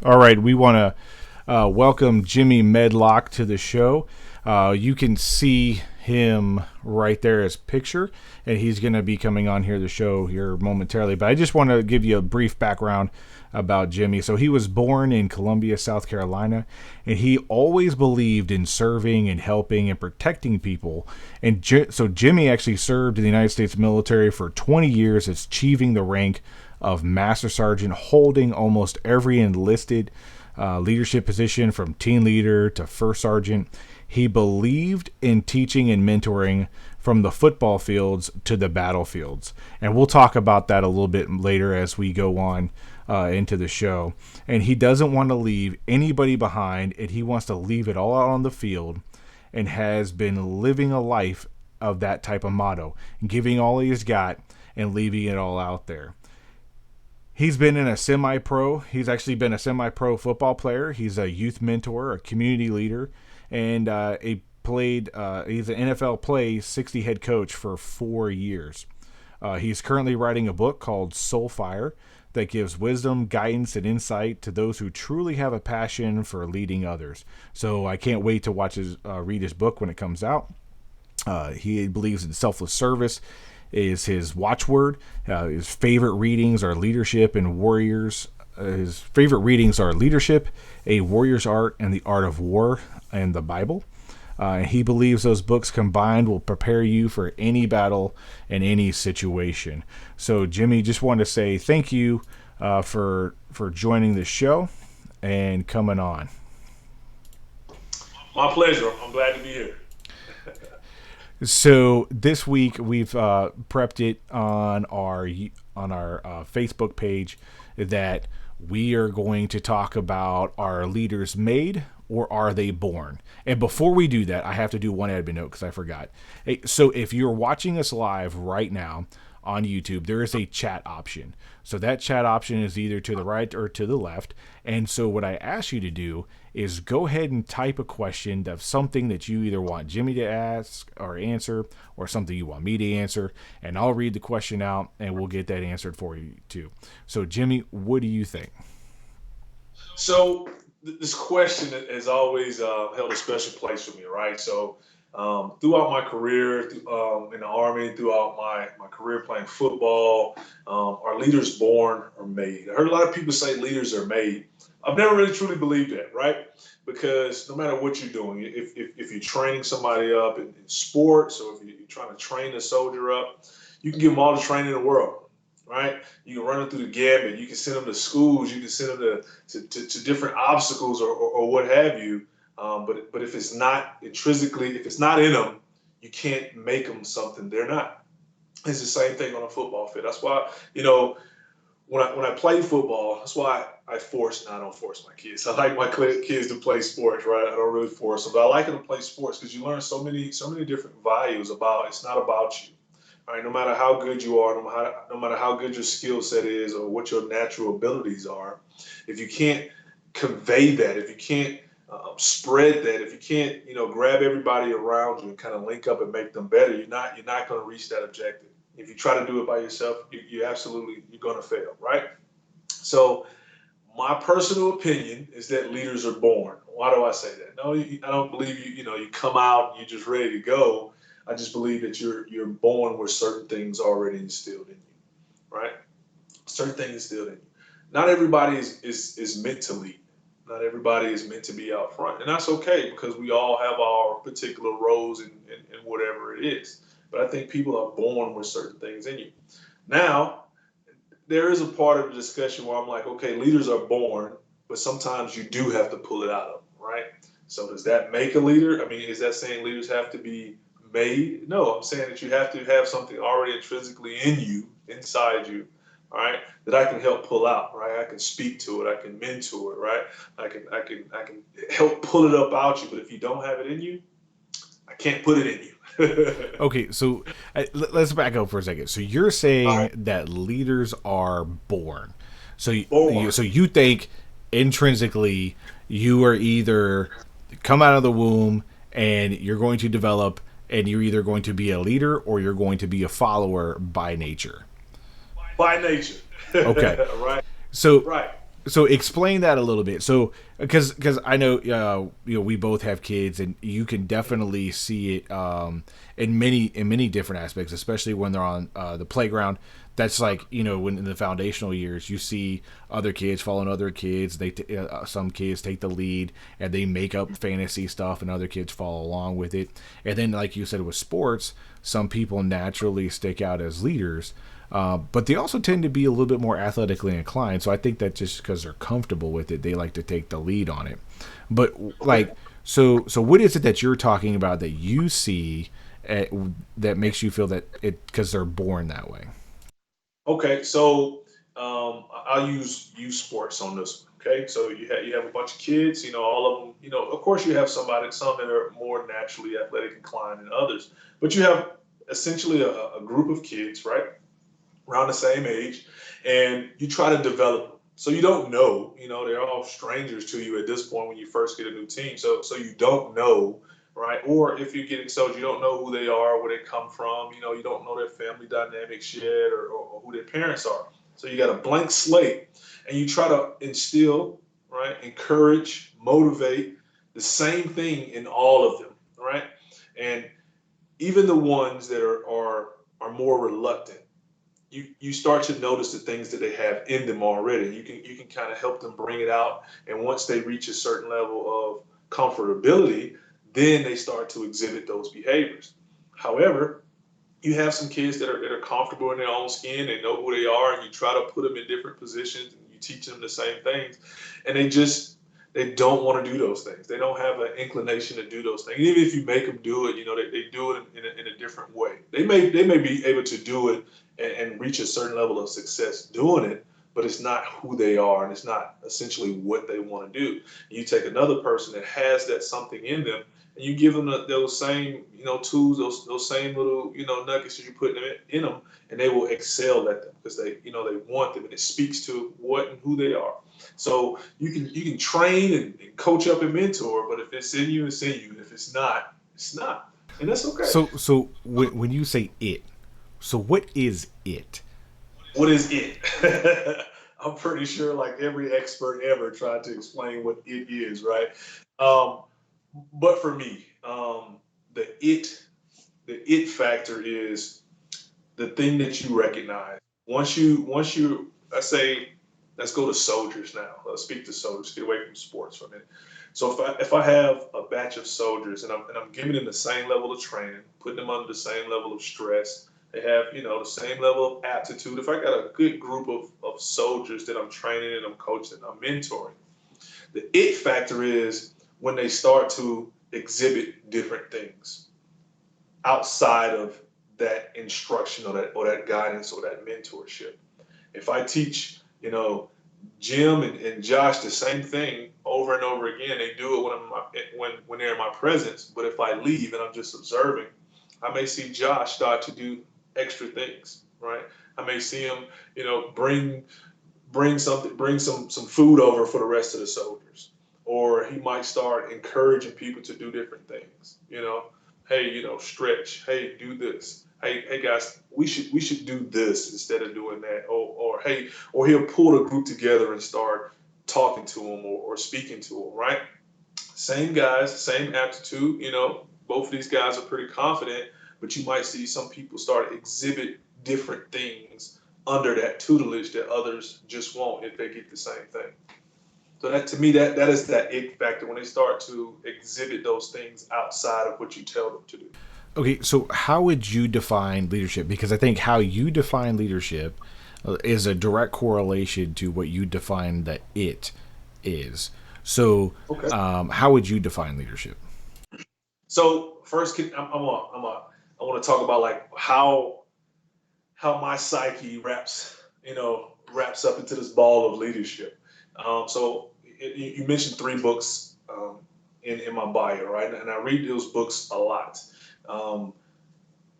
All right, we want to welcome Jimmy Medlock to the show. You can see him right there as picture, and he's going to be coming on here the show here momentarily. But I just want to give you a brief background about Jimmy. So he was born in Columbia, South Carolina, and he always believed in serving and helping and protecting people. And so Jimmy actually served in the United States military for 20 years, achieving the rank of Master Sergeant, holding almost every enlisted leadership position from team leader to first sergeant. He believed in teaching and mentoring from the football fields to the battlefields. And we'll talk about that a little bit later as we go on into the show. And he doesn't want to leave anybody behind, and he wants to leave it all out on the field, and has been living a life of that type of motto, giving all he's got and leaving it all out there. He's been in a semi-pro. He's actually been a semi-pro football player. He's a youth mentor, a community leader, and he's an NFL play 60 head coach for 4 years. He's currently writing a book called Soul Fire that gives wisdom, guidance, and insight to those who truly have a passion for leading others. So I can't wait to read his book when it comes out. He believes in selfless service is his watchword. His favorite readings are leadership and warriors. His favorite readings are leadership, a warrior's art, and the art of war, and the Bible. He believes those books combined will prepare you for any battle and any situation. So, Jimmy, just want to say thank you for joining the show and coming on. My pleasure. I'm glad to be here. So this week we've prepped it on our Facebook page that we are going to talk about, are leaders made or are they born? And before we do that, I have to do one admin note because I forgot. Hey, so if you're watching us live right now on YouTube, there is a chat option. So that chat option is either to the right or to the left. And so what I ask you to do is go ahead and type a question of something that you either want Jimmy to ask or answer, or something you want me to answer, and I'll read the question out and we'll get that answered for you too. So Jimmy, what do you think? So this question has always held a special place for me, right? So throughout my career in the Army, throughout my career playing football, are leaders born or made? I heard a lot of people say leaders are made. I've never really truly believed that, right? Because no matter what you're doing, if you're training somebody up in sports, or if you're trying to train a soldier up, you can give them all the training in the world, right? You can run them through the gambit. You can send them to schools. You can send them to different obstacles or what have you. But if it's not intrinsically, if it's not in them, you can't make them something they're not. It's the same thing on a football field. That's why, when I play football, that's why I don't force my kids. I like my kids to play sports, right? I don't really force them, but I like them to play sports because you learn so many different values about. It's not about you, all right? No matter how good you are, no matter how good your skill set is, or what your natural abilities are, if you can't convey that, if you can't spread that, if you can't, grab everybody around you and kind of link up and make them better, you're not going to reach that objective. If you try to do it by yourself, you're going to fail, right? So my personal opinion is that leaders are born. Why do I say that? No, I don't believe you come out and you're just ready to go. I just believe that you're born with certain things already instilled in you, right? Certain things instilled in you. Not everybody is meant to lead. Not everybody is meant to be out front. And that's okay, because we all have our particular roles in whatever it is. But I think people are born with certain things in you. Now, there is a part of the discussion where I'm like, okay, leaders are born, but sometimes you do have to pull it out of them, right? So does that make a leader? I mean, is that saying leaders have to be made? No, I'm saying that you have to have something already intrinsically in you, inside you, all right, that I can help pull out, right? I can speak to it, I can mentor it, right? I can help pull it up out you. But if you don't have it in you, I can't put it in you. Okay, so let's back up for a second. So you're All saying right, that leaders are born. So born. you think intrinsically you are either come out of the womb and you're going to develop, and you're either going to be a leader or you're going to be a follower by nature. By nature. Okay. Right, So right. So explain that a little bit. So because I know we both have kids, and you can definitely see it in many different aspects, especially when they're on the playground. That's like when in the foundational years you see other kids following other kids. Some kids take the lead and they make up fantasy stuff, and other kids follow along with it. And then, like you said, with sports, some people naturally stick out as leaders. But they also tend to be a little bit more athletically inclined. So I think that just because they're comfortable with it, they like to take the lead on it. But Okay. like, so what is it that you're talking about that you see at, that makes you feel that it because they're born that way? Okay, so I'll use youth sports on this one. Okay, so you have a bunch of kids, all of them, of course you have some that are more naturally athletic inclined than others, but you have essentially a group of kids, right, around the same age, and you try to develop them. So you don't know, they're all strangers to you at this point when you first get a new team. So you don't know, right? Or if you're getting sold, you don't know who they are, where they come from. You don't know their family dynamics yet, or who their parents are. So you got a blank slate, and you try to instill, right, encourage, motivate the same thing in all of them, right? And even the ones that are more reluctant, you start to notice the things that they have in them already. You can kind of help them bring it out, and once they reach a certain level of comfortability, then they start to exhibit those behaviors. However, you have some kids that are comfortable in their own skin. They know who they are, and you try to put them in different positions, and you teach them the same things, and they don't want to do those things. They don't have an inclination to do those things. Even if you make them do it, they do it in a different way. They may be able to do it and reach a certain level of success doing it, but it's not who they are, and it's not essentially what they want to do. You take another person that has that something in them, and you give them those same tools, those same little nuggets that you put in them, and they will excel at them because they want them, and it speaks to what and who they are. So you can train and coach up and mentor, but if it's in you, it's in you, and if it's not, it's not, and that's okay. So when you say it, so what is it? What is it? I'm pretty sure like every expert ever tried to explain what it is, right? Um, but for me, the it the it factor is the thing that you recognize. Once you I say, let's go to soldiers now. Let's speak to soldiers. Get away from sports for a minute. So if I have a batch of soldiers, and I'm giving them the same level of training, putting them under the same level of stress, they have the same level of aptitude. If I got a good group of soldiers that I'm training and I'm coaching and I'm mentoring, the it factor is when they start to exhibit different things outside of that instruction, or that guidance, or that mentorship. If I teach, Jim and Josh the same thing over and over again, they do it when they're in my presence. But if I leave and I'm just observing, I may see Josh start to do extra things, right? I may see him, bring some food over for the rest of the soldiers, or he might start encouraging people to do different things. Hey, stretch. Hey, do this. Hey guys, we should do this instead of doing that. Or hey, or he'll pull the group together and start talking to them, or speaking to them. Right? Same guys, same aptitude. Both of these guys are pretty confident, but you might see some people start exhibit different things under that tutelage that others just won't if they get the same thing. So that, to me, that is that it factor when they start to exhibit those things outside of what you tell them to do. Okay, so how would you define leadership? Because I think how you define leadership is a direct correlation to what you define that it is. So, Okay. how would you define leadership? So first, I want to talk about like how my psyche wraps up into this ball of leadership. So you mentioned three books in my bio, right? And I read those books a lot. Um,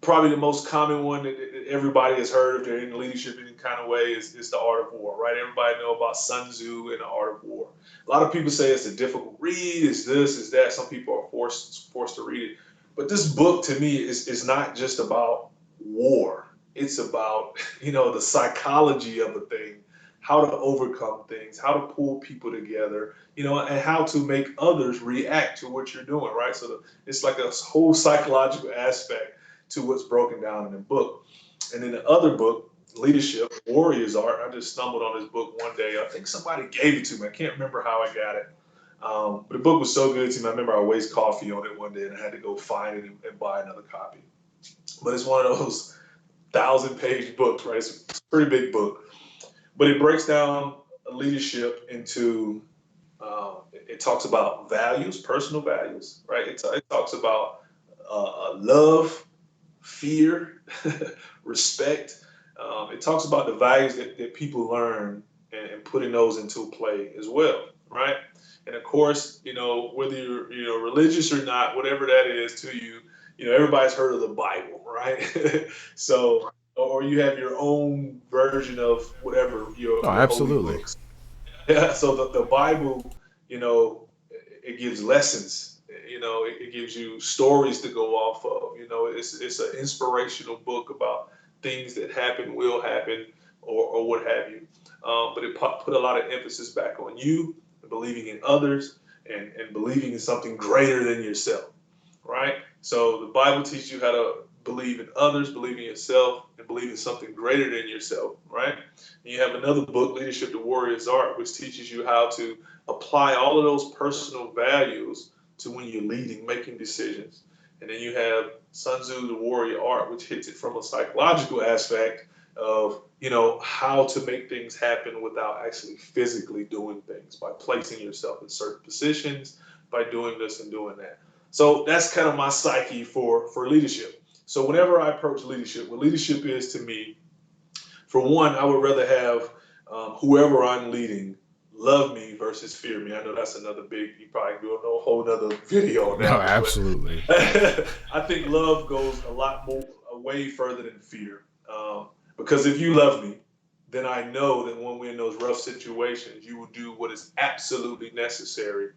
Probably the most common one that everybody has heard if they're in leadership in any kind of way is the Art of War, right? Everybody know about Sun Tzu and the Art of War. A lot of people say it's a difficult read, is this, is that. Some people are forced to read it. But this book to me is not just about war. It's about, the psychology of the thing, how to overcome things, how to pull people together, and how to make others react to what you're doing, right? So it's like a whole psychological aspect to what's broken down in the book. And in the other book, Leadership, Warriors Art, I just stumbled on this book one day. I think somebody gave it to me. I can't remember how I got it. But the book was so good to me. I remember I wasted coffee on it one day and I had to go find it and buy another copy. But it's one of those 1,000-page books, right? It's a pretty big book. But it breaks down leadership into, it talks about values, personal values, right? It talks about love, fear, respect. It talks about the values that people learn and putting those into play as well, right? And of course, whether you're religious or not, whatever that is to you, everybody's heard of the Bible, right? So, or you have your own version of whatever Oh, your holy absolutely. books. Yeah, so the Bible, it gives lessons. It gives you stories to go off of. It's an inspirational book about things that happen, will happen, or what have you. But it put a lot of emphasis back on you, believing in others, and believing in something greater than yourself, right? So the Bible teaches you how to believe in others, believe in yourself, and believe in something greater than yourself, right? And you have another book, Leadership, the Warrior's Art, which teaches you how to apply all of those personal values to when you're leading, making decisions. And then you have Sun Tzu, the Warrior Art, which hits it from a psychological aspect of, how to make things happen without actually physically doing things, by placing yourself in certain positions, by doing this and doing that. So that's kind of my psyche for leadership. So whenever I approach leadership, what leadership is to me, for one, I would rather have whoever I'm leading love me versus fear me. I know that's another big, you probably do a whole other video on No, that one, but absolutely. I think love goes a lot more, way further than fear. Because if you love me, then I know that when we're in those rough situations, you will do what is absolutely necessary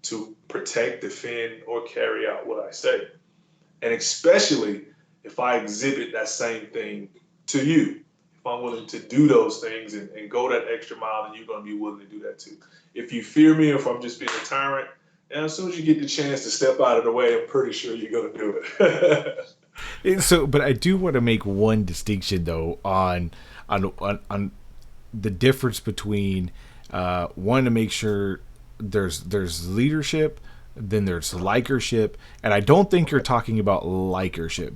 to protect, defend, or carry out what I say. And especially if I exhibit that same thing to you. If I'm willing to do those things and go that extra mile, then you're going to be willing to do that too. If you fear me, or if I'm just being a tyrant, and as soon as you get the chance to step out of the way, I'm pretty sure you're going to do it. So, but I do want to make one distinction though on the difference between wanting to make sure there's leadership, then there's likership, and I don't think you're talking about likership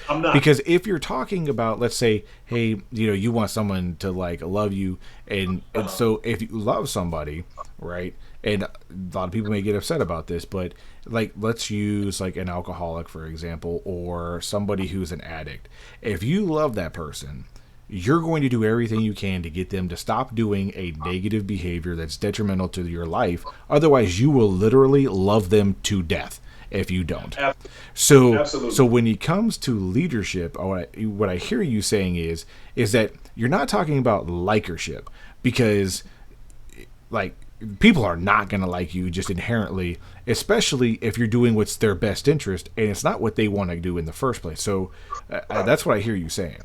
I'm not. because if you're talking about, let's say, hey, you want someone to like love you, and Uh-huh. so if you love somebody, right, and a lot of people may get upset about this, but like let's use like an alcoholic for example, or somebody who's an addict. If you love that person, you're going to do everything you can to get them to stop doing a negative behavior that's detrimental to your life. Otherwise, you will literally love them to death if you don't. Ab- So Absolutely. when it comes to leadership, what I hear you saying is that you're not talking about likership, because like people are not going to like you just inherently, especially if you're doing what's their best interest and it's not what they want to do in the first place. So that's what I hear you saying.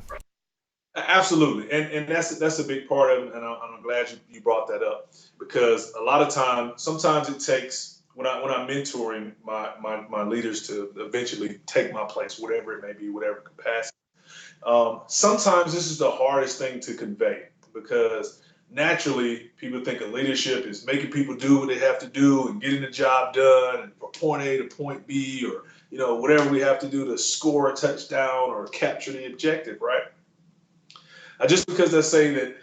Absolutely, and that's a big part of it, and I'm glad you brought that up, because a lot of times, sometimes it takes, when I'm mentoring my leaders to eventually take my place, whatever it may be, whatever capacity. Sometimes this is the hardest thing to convey, because naturally people think of leadership is making people do what they have to do and getting the job done, and from point A to point B, or whatever we have to do to score a touchdown or capture the objective, right? Just because they're saying that,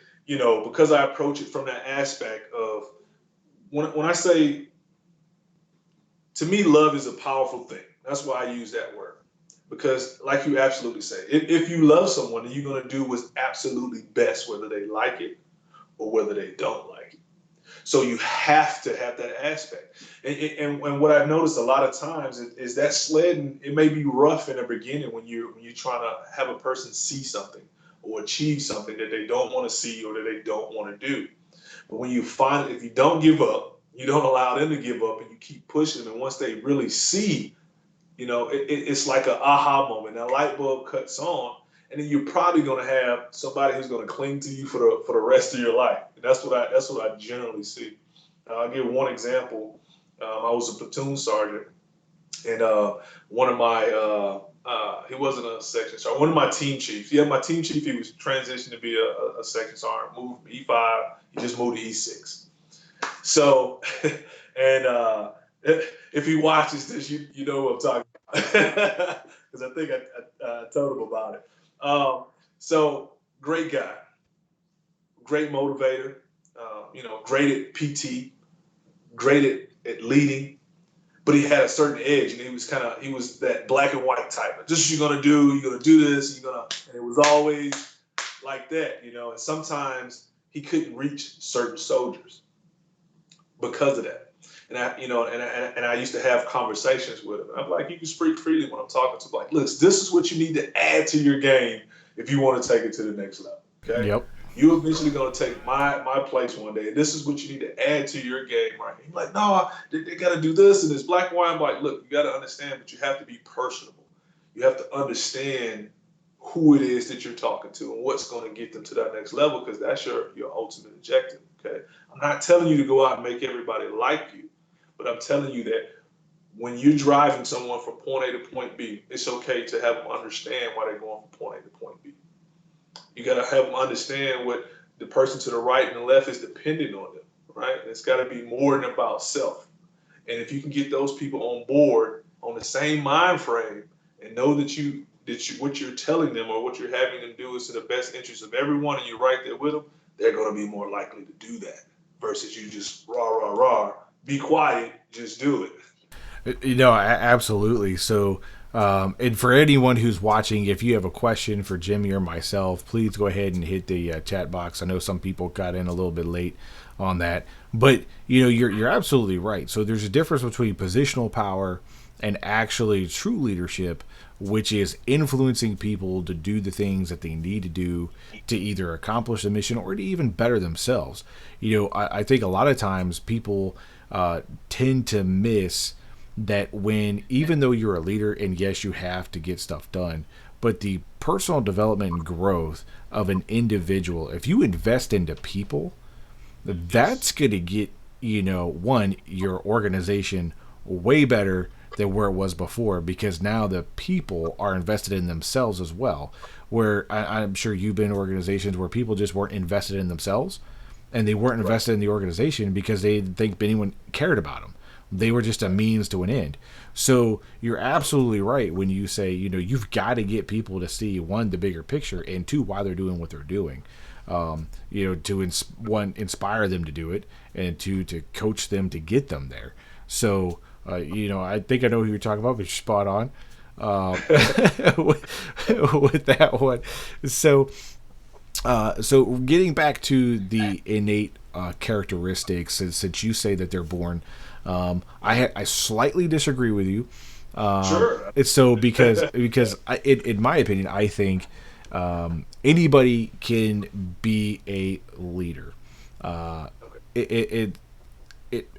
because I approach it from that aspect of, when I say, to me, love is a powerful thing. That's why I use that word. Because, like you absolutely say, if you love someone, then you're going to do what's absolutely best, whether they like it or whether they don't like it. So you have to have that aspect. And what I've noticed a lot of times is that sledding, it may be rough in the beginning when you're trying to have a person see something or achieve something that they don't want to see or that they don't want to do. But when you find, if you don't give up, you don't allow them to give up, and you keep pushing them, and once they really see, it's like an aha moment. That light bulb cuts on, and then you're probably going to have somebody who's going to cling to you for the rest of your life. And that's what I generally see. I'll give one example. I was a platoon sergeant, and one of my he wasn't a section sergeant. One of my team chiefs. Yeah, my team chief. He was transitioned to be a section sergeant. Moved from E5. He just moved to E6. So, and if he watches this, you know what I'm talking about because I think I told him about it. So great guy, great motivator. Great at PT, great at leading, but he had a certain edge, and he was that black and white type. This is what you're gonna do this, and it was always like that, And sometimes he couldn't reach certain soldiers because of that. And I used to have conversations with him. I'm like, you can speak freely when I'm talking to him. Like, look, this is what you need to add to your game if you want to take it to the next level. Okay. Yep. You're eventually going to take my place one day. And this is what you need to add to your game, right? He's like, no, they got to do this and it's black and white. I'm like, look, you got to understand, but you have to be personable. You have to understand who it is that you're talking to and what's going to get them to that next level, because that's your ultimate objective. Okay. I'm not telling you to go out and make everybody like you, but I'm telling you that when you're driving someone from point A to point B, it's okay to have them understand why they're going from point A to point B. You got to have them understand what the person to the right and the left is dependent on them, right? And it's got to be more than about self. And if you can get those people on board on the same mind frame and know that what you're telling them or what you're having them do is to the best interest of everyone, and you're right there with them, they're going to be more likely to do that versus you just rah, rah, rah, be quiet, just do it. Absolutely. So, and for anyone who's watching, if you have a question for Jimmy or myself, please go ahead and hit the chat box. I know some people got in a little bit late on that, but you're absolutely right. So there's a difference between positional power and actually true leadership, which is influencing people to do the things that they need to do to either accomplish the mission or to even better themselves. I think a lot of times people tend to miss that when, even though you're a leader and yes, you have to get stuff done, but the personal development and growth of an individual, if you invest into people, that's going to get, one, your organization way better than where it was before, because now the people are invested in themselves as well. Where I'm sure you've been in organizations where people just weren't invested in themselves, and they weren't invested in the organization because they didn't think anyone cared about them. They were just a means to an end. So you're absolutely right when you say, you've got to get people to see, one, the bigger picture, and two, why they're doing what they're doing. To inspire them to do it, and two, to coach them to get them there. So, I think I know who you're talking about, but you're spot on with that one. So getting back to the innate characteristics, since you say that they're born, I slightly disagree with you. Sure. So because in my opinion, I think anybody can be a leader. It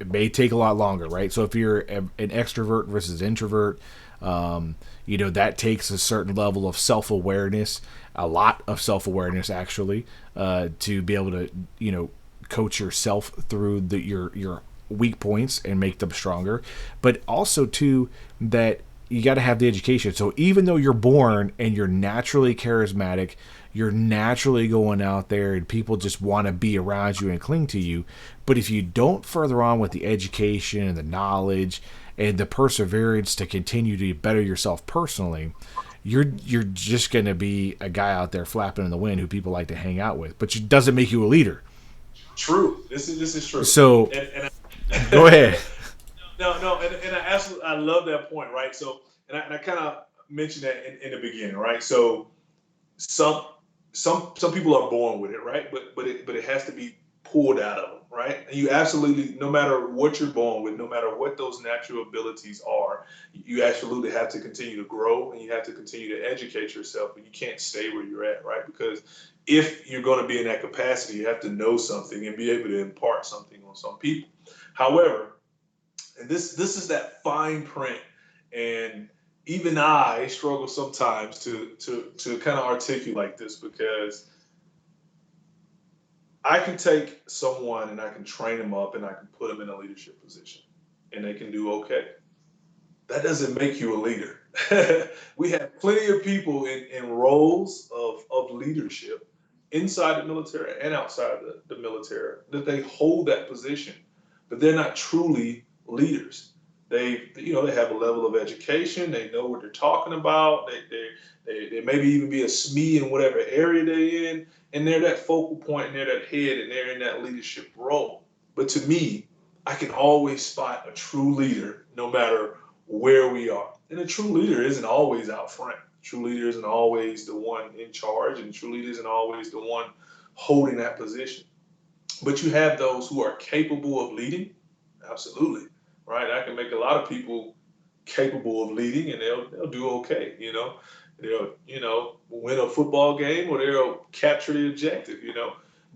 may take a lot longer, right? So if you're an extrovert versus introvert, that takes a certain level of self-awareness, a lot of self-awareness actually, to be able to, coach yourself through your weak points and make them stronger. But also too, that you got to have the education. So even though you're born and you're naturally charismatic, you're naturally going out there and people just want to be around you and cling to you. But if you don't further on with the education and the knowledge and the perseverance to continue to better yourself personally, you're just going to be a guy out there flapping in the wind who people like to hang out with. But it doesn't make you a leader. True. This is true. So and go ahead. No, and I love that point, right? So, and I kind of mentioned that in the beginning, right? So, some people are born with it, right? But it has to be pulled out of them, right? And you absolutely, no matter what you're born with, no matter what those natural abilities are, you absolutely have to continue to grow and you have to continue to educate yourself. But you can't stay where you're at, right? Because if you're going to be in that capacity, you have to know something and be able to impart something on some people. However, and this is that fine print, and even I struggle sometimes to kind of articulate this because I can take someone and I can train them up and I can put them in a leadership position and they can do okay. That doesn't make you a leader. We have plenty of people in roles of leadership inside the military and outside the military that they hold that position, but they're not truly leaders. They have a level of education. They know what they're talking about. They maybe even be a SME in whatever area they're in, and they're that focal point, and they're that head, and they're in that leadership role. But to me, I can always spot a true leader no matter where we are. And a true leader isn't always out front. True leader isn't always the one in charge, and true leader isn't always the one holding that position. But you have those who are capable of leading, absolutely, right? I can make a lot of people capable of leading, and they'll do okay. They'll win a football game or they'll capture the objective.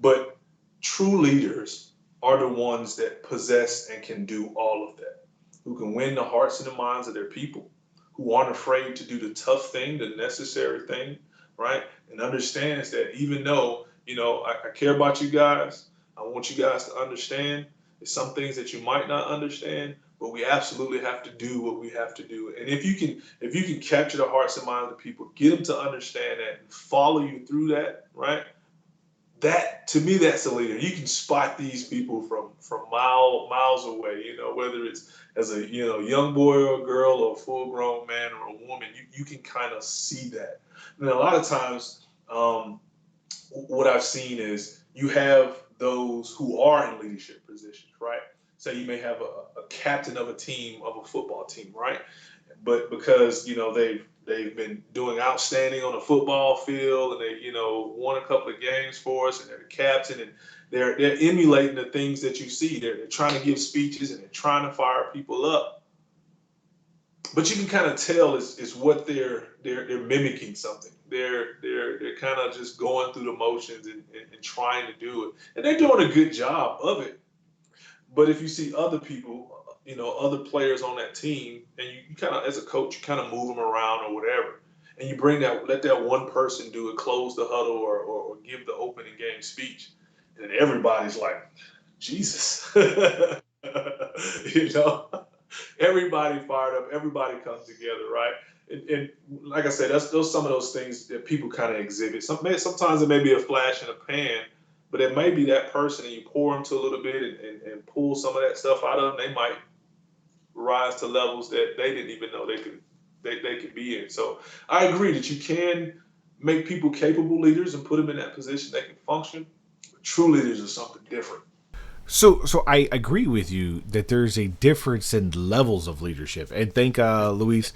But true leaders are the ones that possess and can do all of that, who can win the hearts and the minds of their people, who aren't afraid to do the tough thing, the necessary thing, right? And understands that even though, I care about you guys, I want you guys to understand there's some things that you might not understand, but we absolutely have to do what we have to do. And if you can capture the hearts and minds of the people, get them to understand that and follow you through that, right? That to me, that's a leader. You can spot these people from miles away. Whether it's as a young boy or a girl or a full grown man or a woman, you can kind of see that. And a lot of times, what I've seen is you have those who are in leadership positions, right? So you may have a captain of a team, of a football team, right? But because they've been doing outstanding on the football field, and they won a couple of games for us, and they're the captain, and they're emulating the things that you see. They're trying to give speeches and they're trying to fire people up, but you can kind of tell is what they're mimicking something. They're kind of just going through the motions and trying to do it, and they're doing a good job of it. But if you see other people, other players on that team, and you kind of, as a coach, you kind of move them around or whatever, and you let that one person do it, close the huddle or give the opening game speech, and then everybody's like, Jesus, you know, everybody fired up, everybody comes together, right? And like I said, that's those some of those things that people kind of exhibit. Sometimes it may be a flash in a pan, but it may be that person, and you pour them to a little bit and pull some of that stuff out of them. They might rise to levels that they didn't even know they could be in. So I agree that you can make people capable leaders and put them in that position they can function. But true leaders are something different. So I agree with you that there's a difference in levels of leadership. And thank Luis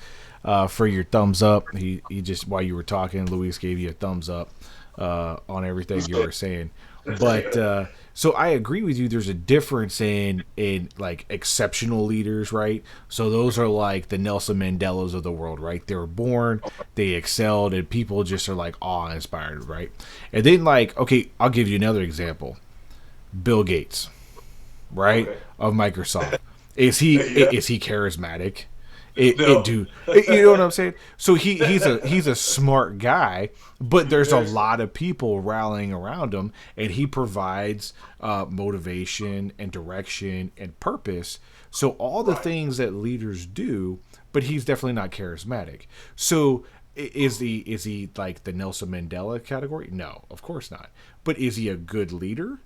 for your thumbs up. He just while you were talking, Luis gave you a thumbs up on everything you were saying. But so I agree with you. There's a difference in like exceptional leaders, right? So those are like the Nelson Mandelas of the world, right? They were born, they excelled, and people just are like awe inspired, right? And then like, okay, I'll give you another example. Bill Gates, right, Okay. of Microsoft. Is he charismatic? It No. do you know what I'm saying? So he's a smart guy, but there's a Yes. lot of people rallying around him, and he provides motivation and direction and purpose. So all the Right. things that leaders do, but he's definitely not charismatic. So is he like the Nelson Mandela category? No, of course not. But is he a good leader?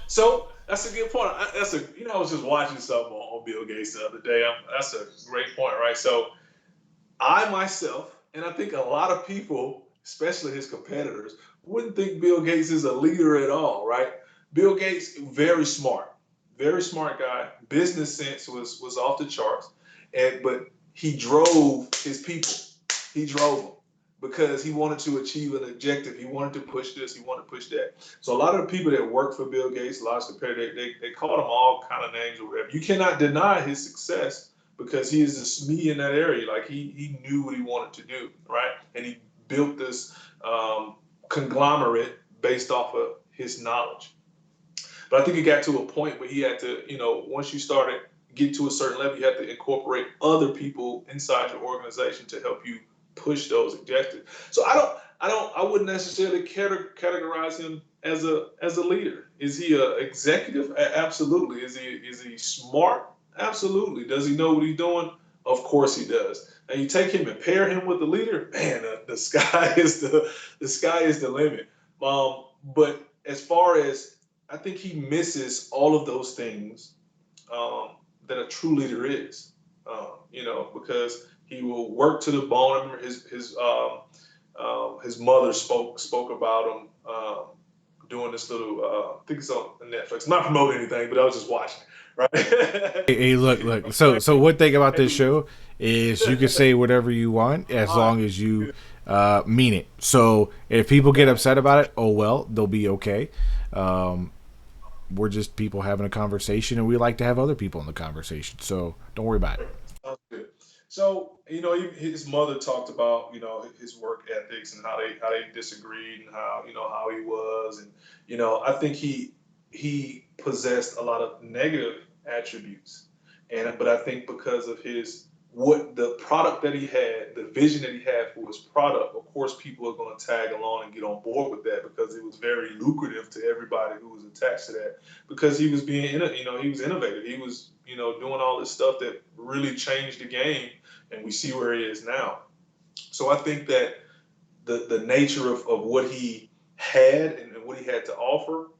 So that's a good point. I was just watching something on Bill Gates the other day. That's a great point, right? So I myself, and I think a lot of people, especially his competitors, wouldn't think Bill Gates is a leader at all, right? Bill Gates, very smart guy. Business sense was off the charts, but he drove his people. He drove them because he wanted to achieve an objective. He wanted to push this. He wanted to push that. So a lot of the people that work for Bill Gates, a lot of competitors, they called him all kind of names or whatever. You cannot deny his success because he is a SME in that area. Like he knew what he wanted to do, right? And he built this conglomerate based off of his knowledge. But I think it got to a point where he had to, once you started get to a certain level, you have to incorporate other people inside your organization to help you push those objectives. So I wouldn't necessarily categorize him as a leader. Is he an executive? Absolutely. Is he smart? Absolutely. Does he know what he's doing? Of course he does. And you take him and pair him with the leader, man, the sky is the sky is the limit. But as far as I think he misses all of those things um, that a true leader is. Because he will work to the bone. I remember his mother spoke about him doing this little. I think it's on Netflix. I'm not promoting anything, but I was just watching. Right. Hey, look. So one thing about this show is you can say whatever you want as long as you mean it. So if people get upset about it, oh well, they'll be okay. Um, we're just people having a conversation, and we like to have other people in the conversation. So don't worry about it. Sounds good. So, his mother talked about, his work ethics and how they disagreed and how he was. And, I think he possessed a lot of negative attributes. But I think because of what the product that he had, the vision that he had for his product, of course, people are going to tag along and get on board with that because it was very lucrative to everybody who was attached to that because he was he was innovative. He was, doing all this stuff that really changed the game, and we see where he is now. So I think that the nature of what he had and what he had to offer,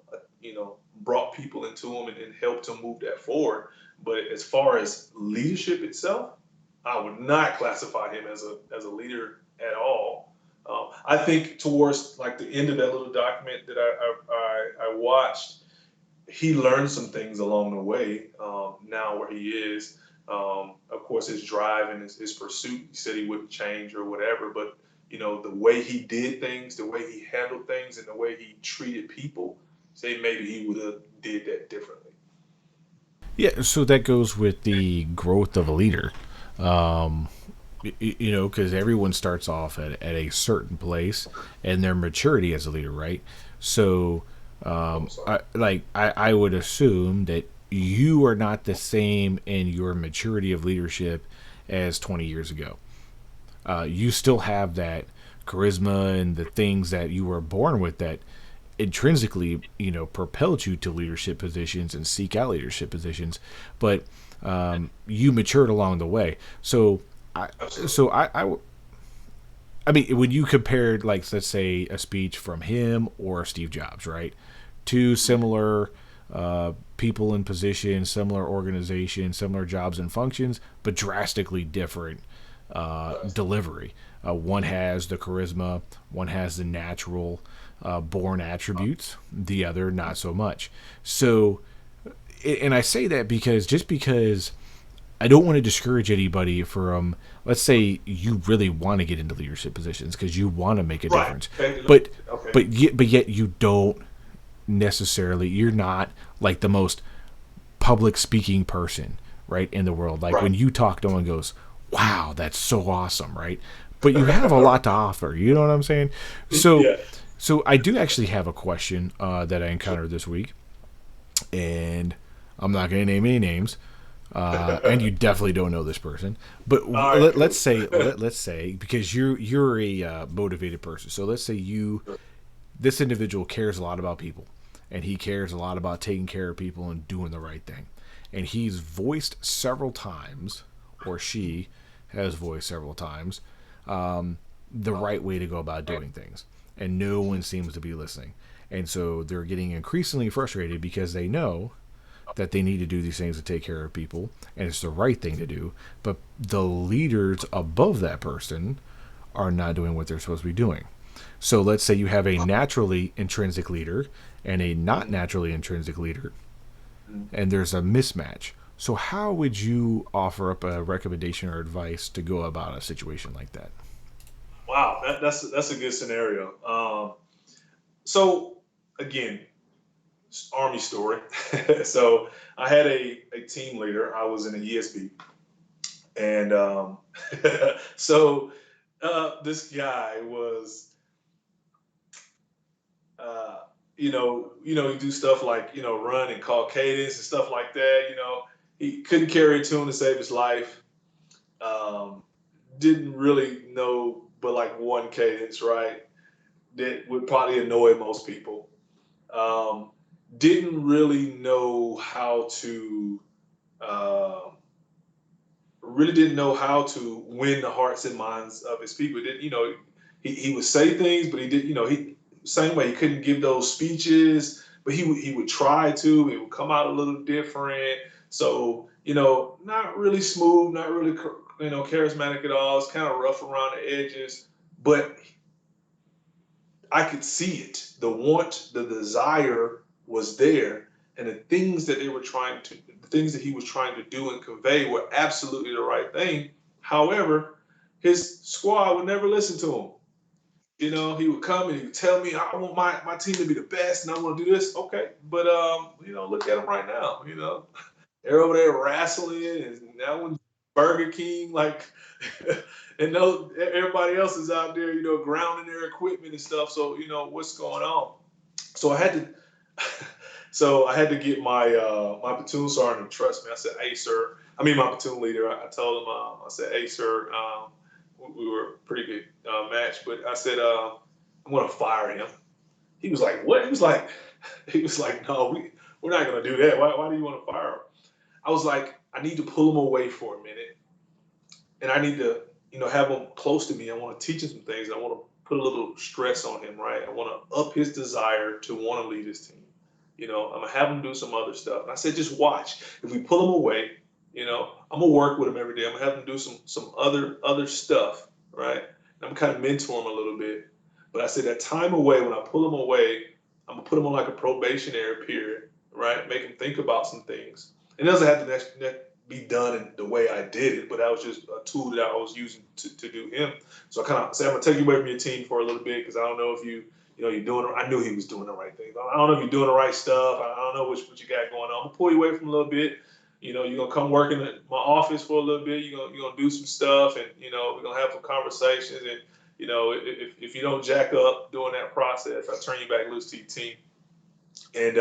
brought people into him and helped him move that forward. But as far as leadership itself, I would not classify him as a leader at all. I think towards like the end of that little document that I watched, he learned some things along the way. Now where he is, of course, his drive and his pursuit. He said he wouldn't change or whatever, but the way he did things, the way he handled things, and the way he treated people, say maybe he would have did that differently. Yeah, so that goes with the growth of a leader. Um, because everyone starts off at a certain place and their maturity as a leader, right? So, Oh, sorry. I would assume that you are not the same in your maturity of leadership as 20 years ago. You still have that charisma and the things that you were born with that intrinsically, propelled you to leadership positions and seek out leadership positions, but you matured along the way. So, I, Absolutely. I mean, when you compared, like, let's say, a speech from him or Steve Jobs, right? Two similar people in positions, similar organizations, similar jobs and functions, but drastically different delivery. One has the charisma, one has the natural born attributes, the other not so much. So, and I say that because I don't want to discourage anybody from, let's say, you really want to get into leadership positions because you want to make a Right. difference, Okay. but Okay. but yet you don't necessarily, you're not like the most public speaking person, right, in the world. Like Right. when you talk, no one goes, "Wow, that's so awesome," right? But you have a lot to offer. You know what I'm saying? So Yeah. so I do actually have a question that I Sure. encountered this week, and I'm not going to name any names. And you definitely don't know this person, but All right. Cool. let's say because you're a motivated person. So let's say this individual cares a lot about people, and he cares a lot about taking care of people and doing the right thing, and he's voiced several times, or she has voiced several times, the right way to go about doing things, and no one seems to be listening, and so they're getting increasingly frustrated because they know that they need to do these things to take care of people and it's the right thing to do, but the leaders above that person are not doing what they're supposed to be doing. So let's say you have a naturally intrinsic leader and a not naturally intrinsic leader, and there's a mismatch. So how would you offer up a recommendation or advice to go about a situation like that? Wow, that's a good scenario. So again, Army story. So I had a team leader. I was in the ESB, and so this guy was, you do stuff like run and call cadence and stuff like that. he couldn't carry a tune to save his life. Um, didn't really know but like one cadence, right? That would probably annoy most people. Um, didn't really know how to uh, really didn't know how to win the hearts and minds of his people. Didn't he would say things, but he did he same way he couldn't give those speeches, but he would try to. It would come out a little different. So not really smooth, not really charismatic at all. It's kind of rough around the edges, but I could see it. The want, the desire was there, and the things that he was trying to do and convey were absolutely the right thing. However, his squad would never listen to him. He would come and he would tell me, "I want my team to be the best, and I want to do this." Okay, but look at him right now. They're over there wrestling, and that one's Burger King, like, and no, everybody else is out there, grounding their equipment and stuff. So what's going on? So I had to, so I had to get my platoon sergeant to trust me. I said, "Hey, sir," I mean my platoon leader. I told him, I said, "Hey, sir," we were a pretty good match, but I said, "I'm gonna fire him." He was like, "What?" He was like, "No, we're not gonna do that. Why do you want to fire him?" I was like, I need to pull him away for a minute, and I need to, have him close to me. I want to teach him some things. I want to put a little stress on him, right? I want to up his desire to want to lead his team. I'm gonna have him do some other stuff. And I said, just watch. If we pull him away, I'm gonna work with him every day. I'm gonna have him do some other stuff, right? And I'm kind of mentor him a little bit. But I said that time away, when I pull him away, I'm gonna put him on like a probationary period, right? Make him think about some things. It doesn't have to be done in the way I did it, but that was just a tool that I was using to do him. So I kind of said, I'm gonna take you away from your team for a little bit because I don't know if you're doing. I knew he was doing the right thing. I don't know if you're doing the right stuff. I don't know what you got going on. I'm gonna pull you away from a little bit. You're gonna come work in my office for a little bit. You're gonna do some stuff, and we're gonna have some conversations. And if you don't jack up during that process, I turn you back loose to your team. And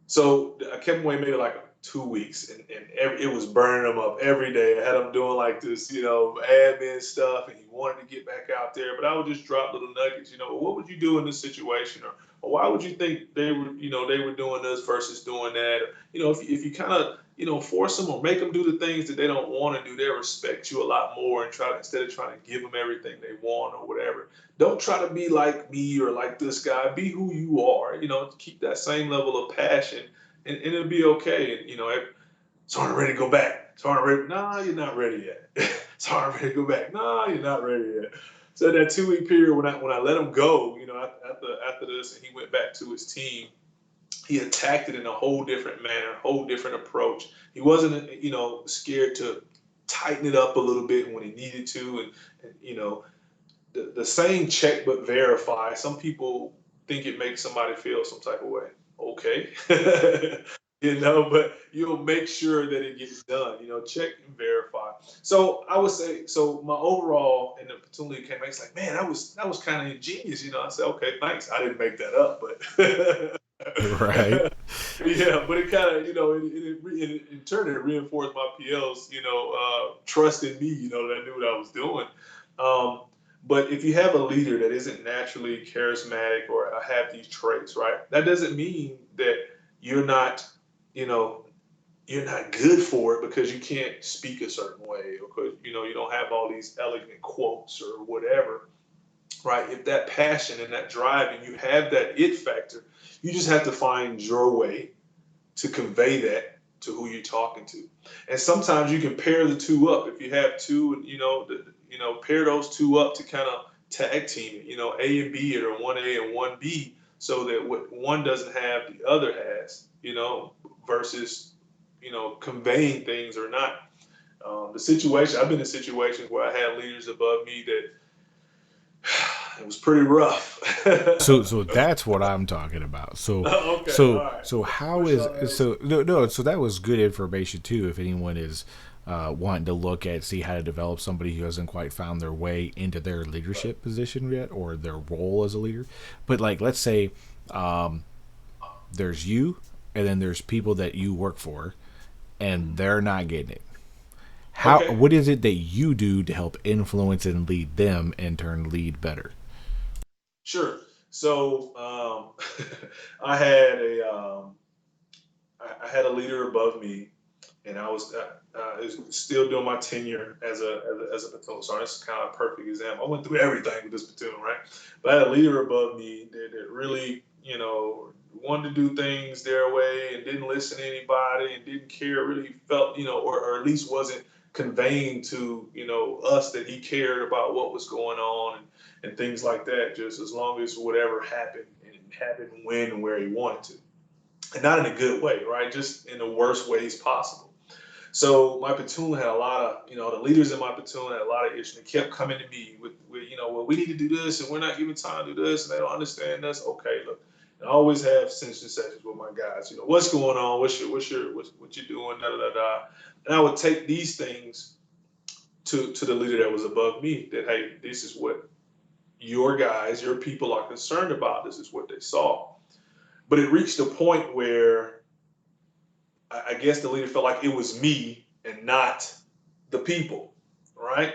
so I kept him away maybe like 2 weeks, and it was burning him up every day. I had him doing like this, admin stuff, and he wanted to get back out there. But I would just drop little nuggets, well, what would you do in this situation, or why would you think they were doing this versus doing that? Or, if you kind of force them or make them do the things that they don't want to do, they respect you a lot more, and instead of trying to give them everything they want or whatever. Don't try to be like me or like this guy. Be who you are. Keep that same level of passion, and it'll be okay. And Sergeant ready to go back. Sergeant ready. Nah, you're not ready yet. Sergeant ready to go back. Nah, you're not ready yet. So that 2 week period when I let him go, after this, and he went back to his team, he attacked it in a whole different manner, whole different approach. He wasn't, scared to tighten it up a little bit when he needed to, and the saying check but verify. Some people think it makes somebody feel some type of way. Okay. But you'll make sure that it gets done. Check and verify. So I would say, so my overall in the platoon leader came back, it's like, man, that was kind of ingenious. I said, okay, thanks. I didn't make that up, but Right. yeah, but it kind of, in turn, it reinforced my PL's, trust in me, that I knew what I was doing. Um, but if you have a leader that isn't naturally charismatic or have these traits, right, that doesn't mean that you're not, you know, you're not good for it because you can't speak a certain way or because, you don't have all these elegant quotes or whatever, right? If that passion and that drive and you have that it factor, you just have to find your way to convey that to who you're talking to. And sometimes you can pair the two up. If you have two, pair those two up to kind of tag team it, A and B, or one A and one B, so that what one doesn't have, the other has, versus, conveying things or not. I've been in situations where I had leaders above me that it was pretty rough. So that's what I'm talking about. So Okay, all so right. so how Push is on that. so no no so that was good information too. If anyone is wanting to look at see how to develop somebody who hasn't quite found their way into their Right. leadership position yet or their role as a leader, but like let's say there's you, and then there's people that you work for, and they're not getting it. How? Okay. What is it that you do to help influence and lead them, in turn lead better? Sure. So I had a I had a leader above me, and I was still doing my tenure as a platoon sergeant. This is kind of a perfect example. I went through everything with this platoon, right? But I had a leader above me that really, wanted to do things their way and didn't listen to anybody and didn't care. Really felt, or at least wasn't conveying to us that he cared about what was going on and things like that. Just as long as whatever happened and happened when and where he wanted to, and not in a good way, right? Just in the worst ways possible. So my platoon had a lot of, the leaders in my platoon had a lot of issues. They kept coming to me with, well, we need to do this, and we're not giving time to do this, and they don't understand this. Okay, look, and I always have sessions with my guys. What's going on? What you doing? Da da da da. And I would take these things to the leader that was above me. That hey, this is what your guys, your people are concerned about. This is what they saw. But it reached a point where I guess the leader felt like it was me and not the people, right?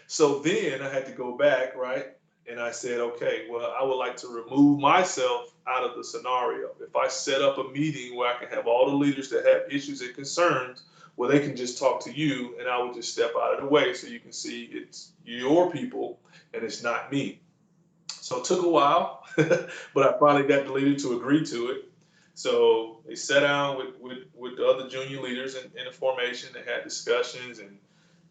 So then I had to go back, right? And I said, okay, well, I would like to remove myself out of the scenario. If I set up a meeting where I can have all the leaders that have issues and concerns, where they can just talk to you, and I would just step out of the way so you can see it's your people and it's not me. So it took a while, but I finally got the leader to agree to it. So they sat down with the other junior leaders in the formation. They had discussions, and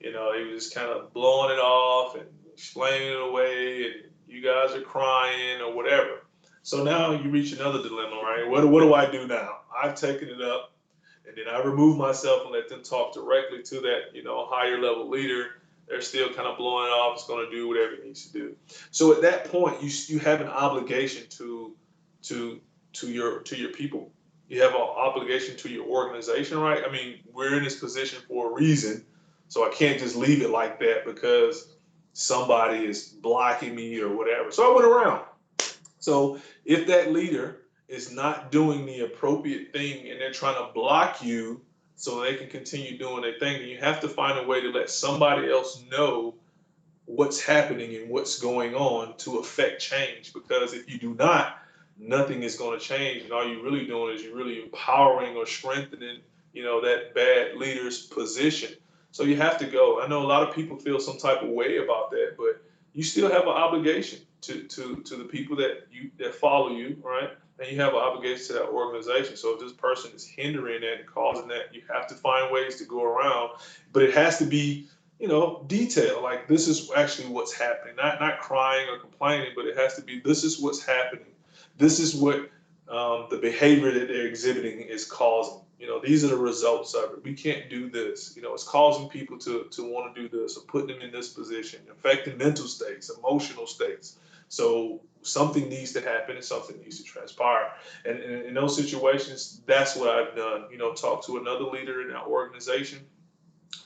he was just kind of blowing it off and explaining it away, and you guys are crying or whatever. So now you reach another dilemma, right? What do I do now? I've taken it up, and then I remove myself and let them talk directly to that higher level leader. They're still kind of blowing it off. It's going to do whatever it needs to do. So at that point, you have an obligation to to your people. You have an obligation to your organization, right? I mean, we're in this position for a reason, so I can't just leave it like that because somebody is blocking me or whatever. So I went around. So if that leader is not doing the appropriate thing and they're trying to block you so they can continue doing their thing, then you have to find a way to let somebody else know what's happening and what's going on to affect change. Because if you do not, nothing is going to change. And all you're really doing is you're really empowering or strengthening, that bad leader's position. So you have to go. I know a lot of people feel some type of way about that, but you still have an obligation to the people that follow you, right? And you have an obligation to that organization. So if this person is hindering that and causing that, you have to find ways to go around. But it has to be detail. Like this is actually what's happening. Not crying or complaining, but it has to be this is what's happening. This is what the behavior that they're exhibiting is causing. These are the results of it. We can't do this. It's causing people to want to do this or putting them in this position, affecting mental states, emotional states. So something needs to happen and something needs to transpire. And in those situations, that's what I've done. Talk to another leader in our organization,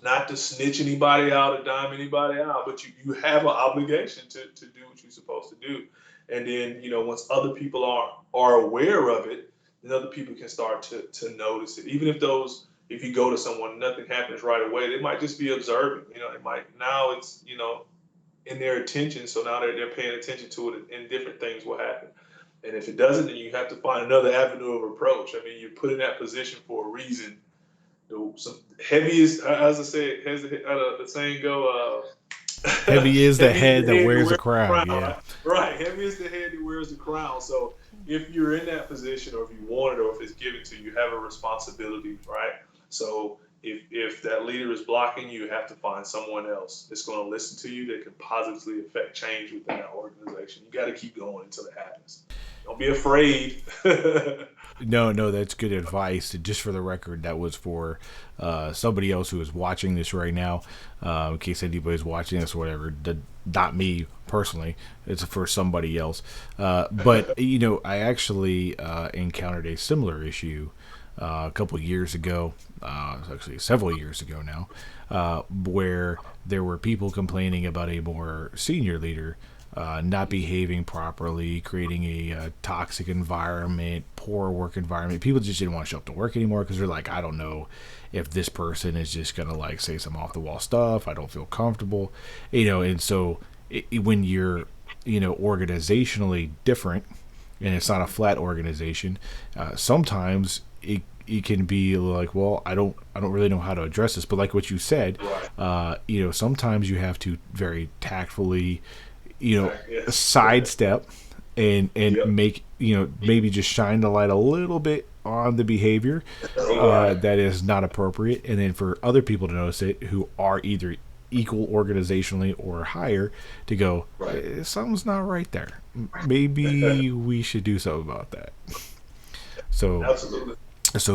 not to snitch anybody out or dime anybody out, but you have an obligation to do what you're supposed to do. And then, once other people are aware of it, then other people can start to notice it. Even if you go to someone, nothing happens right away, they might just be observing. It might, now it's, in their attention. So now they're paying attention to it and different things will happen. And if it doesn't, then you have to find another avenue of approach. I mean, you're put in that position for a reason. Some heaviest, as I said, as the saying go, Heavy is the heavy is head the that head that wears the wears the crown. crown, Yeah. right? Right, heavy is the head that wears the crown. So if you're in that position, or if you want it, or if it's given to you, you have a responsibility, right? So if that leader is blocking you, you have to find someone else that's going to listen to you that can positively affect change within that organization. You got to keep going until it happens. Don't be afraid. No, no, that's good advice. Just for the record, that was for somebody else who is watching this right now. In case anybody's watching this or whatever, not me personally. It's for somebody else. But I actually encountered a similar issue a couple years ago. Actually, several years ago now, where there were people complaining about a more senior leader not behaving properly, creating a toxic environment, poor work environment. People just didn't want to show up to work anymore because they're like, I don't know if this person is just gonna like say some off the wall stuff. I don't feel comfortable, And so when you're organizationally different, and it's not a flat organization, sometimes it can be like, well, I don't really know how to address this, but like what you said, Right. sometimes you have to very tactfully, Yes. sidestep and Yep. make, maybe just shine the light a little bit on the behavior Right. that is not appropriate, and then for other people to notice it who are either equal organizationally or higher, to go, Right. something's not right there. Maybe we should do something about that. So, Absolutely.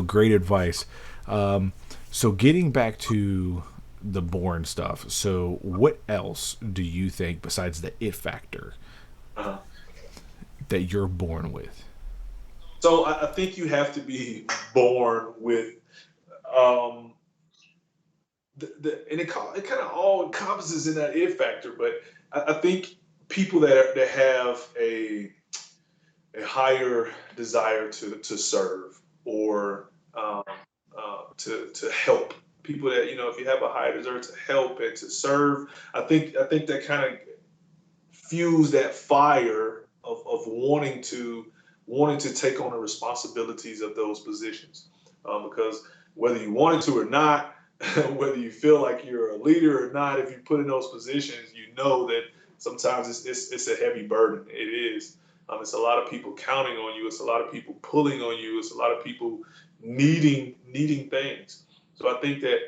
great advice. Um, so getting back to the born stuff. So what else do you think besides the it factor Uh-huh. that you're born with? So I think you have to be born with um, and it kind of all encompasses in that it factor. But I think people that have a higher desire to serve or to help people that if you have a higher desire to help and to serve, I think that kind of fuse that fire of wanting to take on the responsibilities of those positions, because whether you wanted to or not, whether you feel like you're a leader or not, if you put in those positions, you know that sometimes it's a heavy burden. It is. It's a lot of people counting on you. It's a lot of people pulling on you. It's a lot of people needing things. So I think that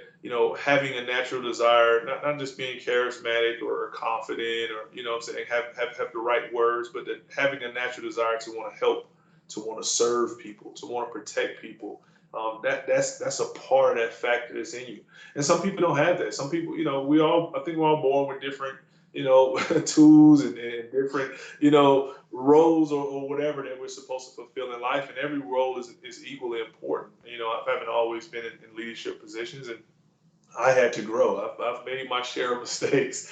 having a natural desire, not just being charismatic or confident or, what I'm saying, have the right words, but that having a natural desire to want to help, to want to serve people, to want to protect people. That's a part of that factor that's in you. And some people don't have that. Some people, I think we're all born with different, tools and different, roles or whatever that we're supposed to fulfill in life. And every role is equally important. I haven't always been in leadership positions, and I had to grow. I've made my share of mistakes.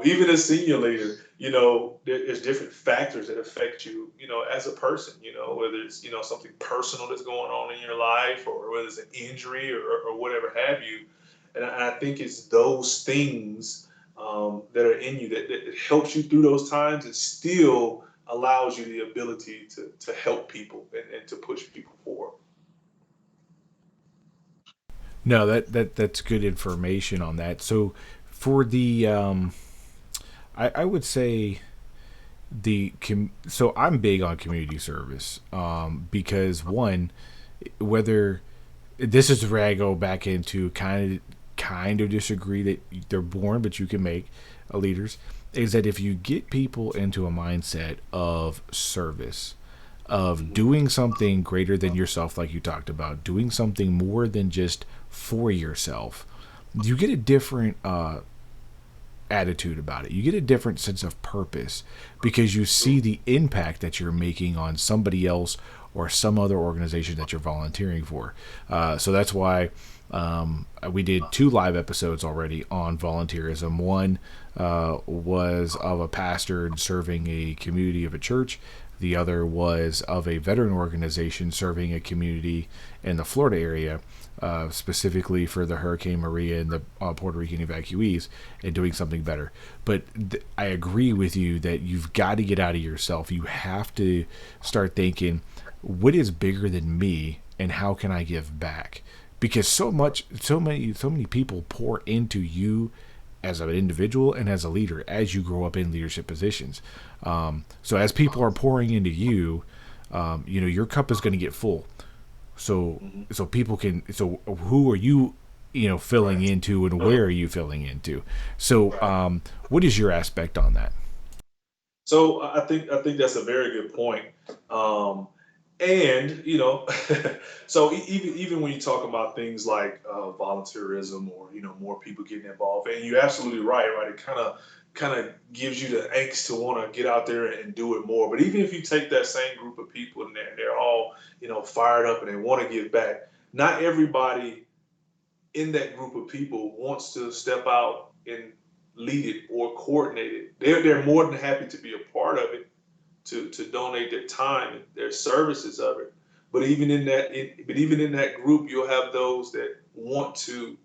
Even as senior leader, there's different factors that affect you, as a person, whether it's, something personal that's going on in your life or whether it's an injury or whatever have you. And I think it's those things that are in you that helps you through those times. It still allows you the ability to help people and to push people forward. No, that's good information on that. So for the I would say so I'm big on community service, because one, whether this is where I go back into kind of disagree that they're born, but you can make leaders, is that if you get people into a mindset of service, of Mhm. doing something greater than yourself, like you talked about, doing something more than just for yourself, you get a different attitude about it. You get a different sense of purpose because you see the impact that you're making on somebody else or some other organization that you're volunteering for. So that's why we did 2 live episodes already on volunteerism. One was of a pastor serving a community of a church. The other was of a veteran organization serving a community in the Florida area, specifically for the Hurricane Maria and the Puerto Rican evacuees, and doing something better. But I agree with you that you've got to get out of yourself. You have to start thinking, what is bigger than me, and how can I give back? Because so many people pour into you as an individual and as a leader as you grow up in leadership positions. So as people are pouring into you, your cup is going to get full. So Mhm. people can. So who are you, filling Right. into, and where are you filling into? So Right. what is your aspect on that? So I think that's a very good point. Um, and so even when you talk about things like volunteerism or more people getting involved, and you're absolutely right, right? It kind of gives you the angst to want to get out there and do it more. But even if you take that same group of people and they're all fired up and they want to give back, not everybody in that group of people wants to step out lead it or coordinate it. They're more than happy to be a part of it, to donate their time and their services of it. But even in that group, you'll have those that want to.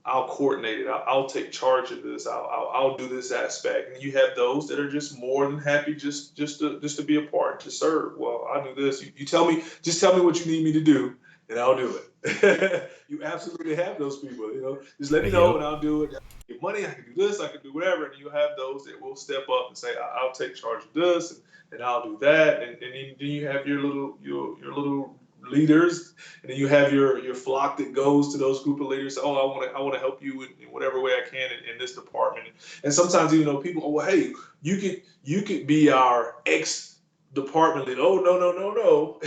I'll coordinate it. I'll take charge of this. I'll do this aspect. And you have those that are just more than happy just to be a part, to serve. Well, I'll do this. You tell me, just tell me what you need me to do, and I'll do it. You absolutely have those people. Just let me know, Yep. and I'll do it. I can give money. I can do this. I can do whatever. And you have those that will step up and say, I'll take charge of this, and I'll do that. And then you have your little leaders, and then you have your flock that goes to those group of leaders. Oh, I want to help you in whatever way I can in this department. And sometimes even though people, oh, well, hey, you could be our ex department lead. Oh, no.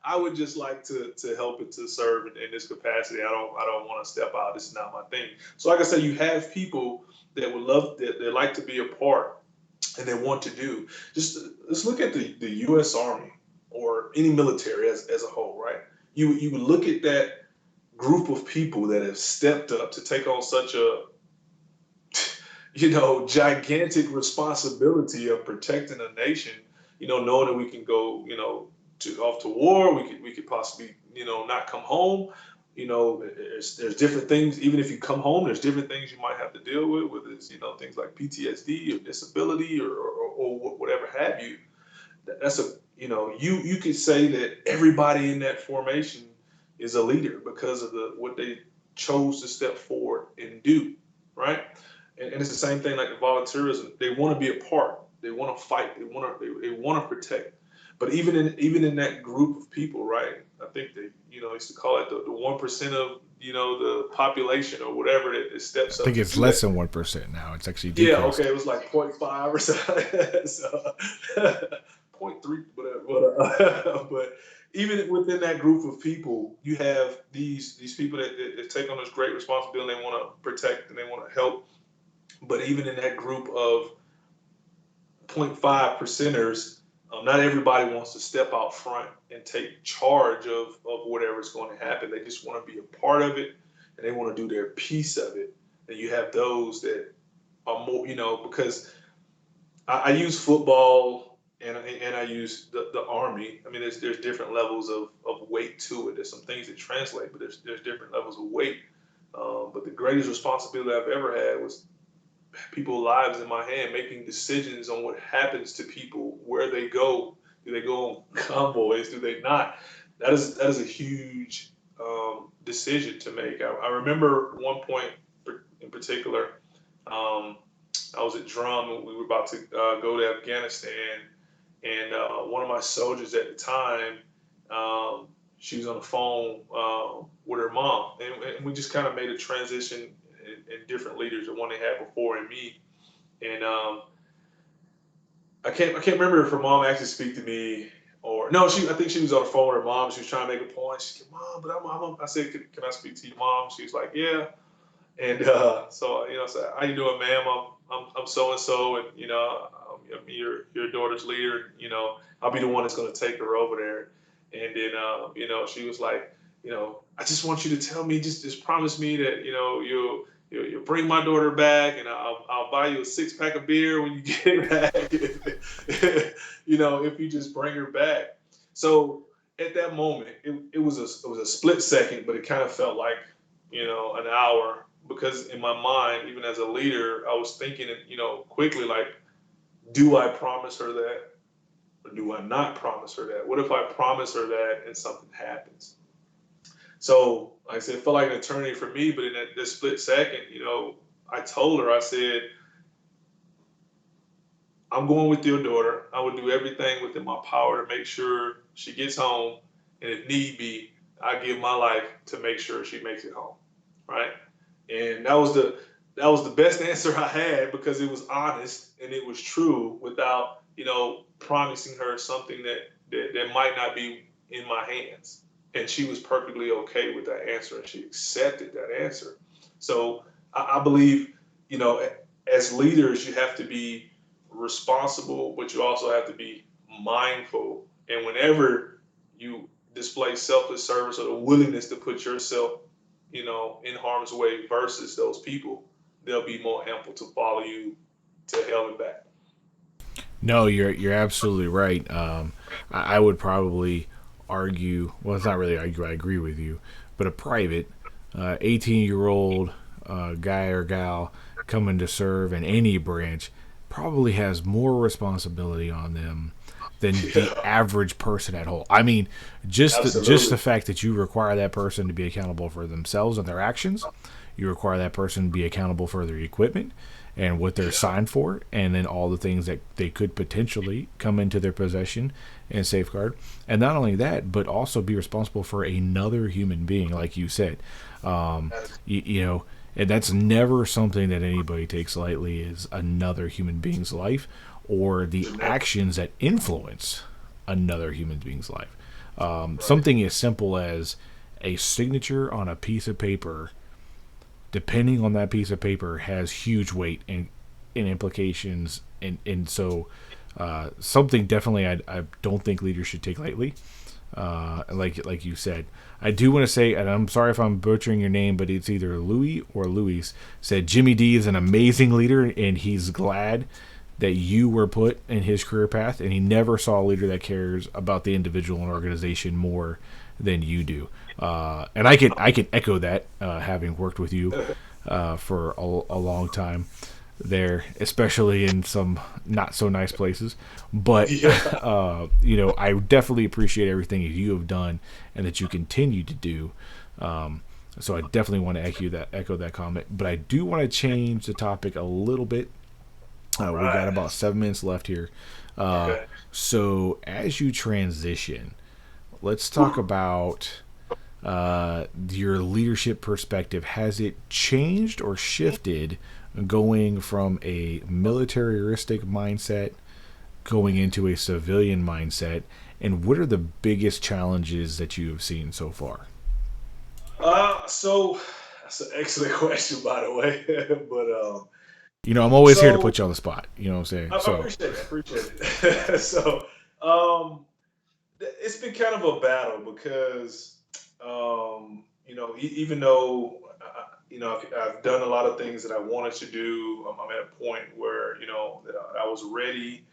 I would just like to help and to serve in this capacity. I don't want to step out. This is not my thing. So like I said, you have people that would love that they like to be a part and they want to do. Just let's look at the U.S. Army or any military as a whole, right? You would look at that group of people that have stepped up to take on such a gigantic responsibility of protecting a nation. Knowing that we can go, off to war, we could possibly, not come home. There's different things. Even if you come home, there's different things you might have to deal with, whether it's things like PTSD or disability or whatever have you. That's you could say that everybody in that formation is a leader because of what they chose to step forward and do, right? And it's the same thing like the volunteerism. They want to be a part. They want to fight. They want to protect. But even in that group of people, right? I think they used to call it the 1% of the population or whatever that I steps up think to it's do less that. than 1% now. It's actually Yeah, okay, decreased. it was like 0.5 or something. So point 0.3, whatever. But even within that group of people, you have these people that take on this great responsibility. They want to protect and they want to help. But even in that group of 0.5 percenters, not everybody wants to step out front and take charge of whatever's going to happen. They just want to be a part of it and they want to do their piece of it. And you have those that are more, because I use football and I use the Army. I mean, there's different levels of weight to it. There's some things that translate, but there's different levels of weight. But the greatest responsibility I've ever had was people's lives in my hand, making decisions on what happens to people, where they go. Do they go on convoys? Do they not? That is a huge decision to make. I remember one point in particular. Um, I was at Drum and we were about to go to Afghanistan, and one of my soldiers at the time, she was on the phone with her mom, and we just kind of made a transition in different leaders, the one they had before and me, and I can't remember if her mom actually speak to me or no. I think she was on the phone with her mom. She was trying to make a point. She said, "Mom, but I said, can I speak to your mom?" She was like, "Yeah." And so I said, "How you doing, ma'am? I'm so and so, and I'm your daughter's leader. I'll be the one that's going to take her over there." And then she was like, "I just want you to tell me, just promise me that you'll bring my daughter back, and I'll buy you a 6-pack of beer when you get back, if you just bring her back." So at that moment, it was a split second, but it kind of felt like an hour, because in my mind, even as a leader, I was thinking, quickly, like, do I promise her that or do I not promise her that? What if I promise her that and something happens? So, like I said, it felt like an eternity for me, but in that split second, I told her, I said, I'm going with your daughter. I would do everything within my power to make sure she gets home. And if need be, I give my life to make sure she makes it home. Right. And that was the best answer I had, because it was honest and it was true without, promising her something that might not be in my hands. And she was perfectly okay with that answer and she accepted that answer. So I believe, you know, as leaders, you have to be responsible, but you also have to be mindful. And whenever you display selfless service or the willingness to put yourself, in harm's way versus those people, they'll be more ample to follow you to hell and back. No, you're absolutely right. I would probably argue. Well, it's not really argue. I agree with you, but a private 18-year-old guy or gal coming to serve in any branch probably has more responsibility on them than the Yeah, average person at whole. I mean, just the absolutely. fact that you require that person to be accountable for themselves and their actions, you require that person to be accountable for their equipment and what they're Yeah, signed for, and then all the things that they could potentially come into their possession and safeguard. And not only that, but also be responsible for another human being, like you said. that is You know, and that's never something that anybody takes lightly, is another human being's life or the never actions that influence another human being's life. right. Something as simple as a signature on a piece of paper, depending on that piece of paper, has huge weight and implications. And so, something definitely I don't think leaders should take lightly. Like you said, I do want to say, and I'm sorry if I'm butchering your name, but it's either Louis or Luis. Said Jimmy D is an amazing leader, and he's glad that you were put in his career path, and he never saw a leader that cares about the individual and organization more than you do. And I can echo that, having worked with you for a long time there, especially in some not so nice places. But Yeah, I definitely appreciate everything that you have done and that you continue to do. Um, so I definitely want to echo that comment. But I do want to change the topic a little bit. all We got right. about 7 minutes left here. Uh, Okay. so as you transition, let's talk about your leadership perspective. Has it changed or shifted going from a militaristic mindset going into a civilian mindset? And what are the biggest challenges that you have seen so far? So that's an excellent question, by the way. But I'm always here to so put you on the spot. You know what I'm saying? I So, appreciate it. I appreciate it. So, um, it's been kind of a battle because, even though, I've done a lot of things that I wanted to do, I'm at a point where, that I was ready.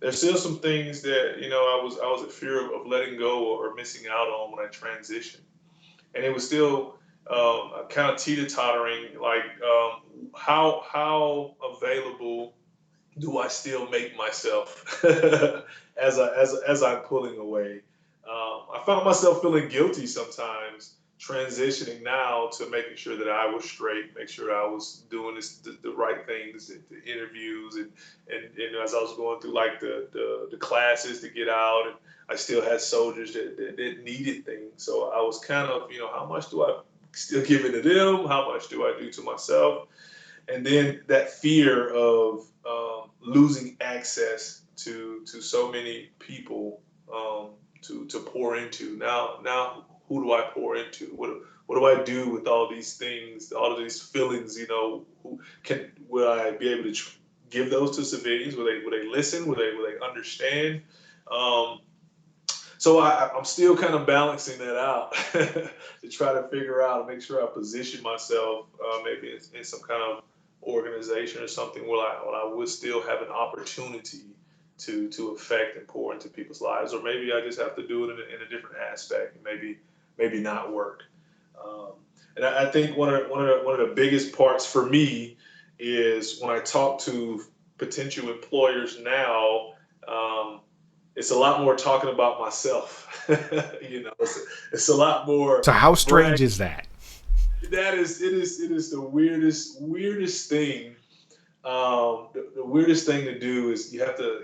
There's still some things that, I was in fear of letting go or missing out on when I transitioned. And it was still kind of teeter tottering, like how available do I still make myself as I'm pulling away? I found myself feeling guilty sometimes transitioning now to making sure that I was straight, make sure I was doing the right things, the interviews, and as I was going through like the classes to get out, and I still had soldiers that needed things. So I was kind of, how much do I still give it to them? How much do I do to myself? And then that fear of losing access to so many people to pour into. Now, who do I pour into? What do I do with all these things, all of these feelings? Who will I be able to give those to civilians? Will they listen? Will they understand? Um, so I'm still kind of balancing that out to try to figure out and make sure I position myself maybe in some kind of organization or something where I would still have an opportunity to affect and pour into people's lives, or maybe I just have to do it in a different aspect, and maybe not work. Um, and I think one of the biggest parts for me is when I talk to potential employers now. Um, it's a lot more talking about myself. It's a lot more so how strange brag. is that? It is the weirdest thing. The weirdest thing to do is you have to,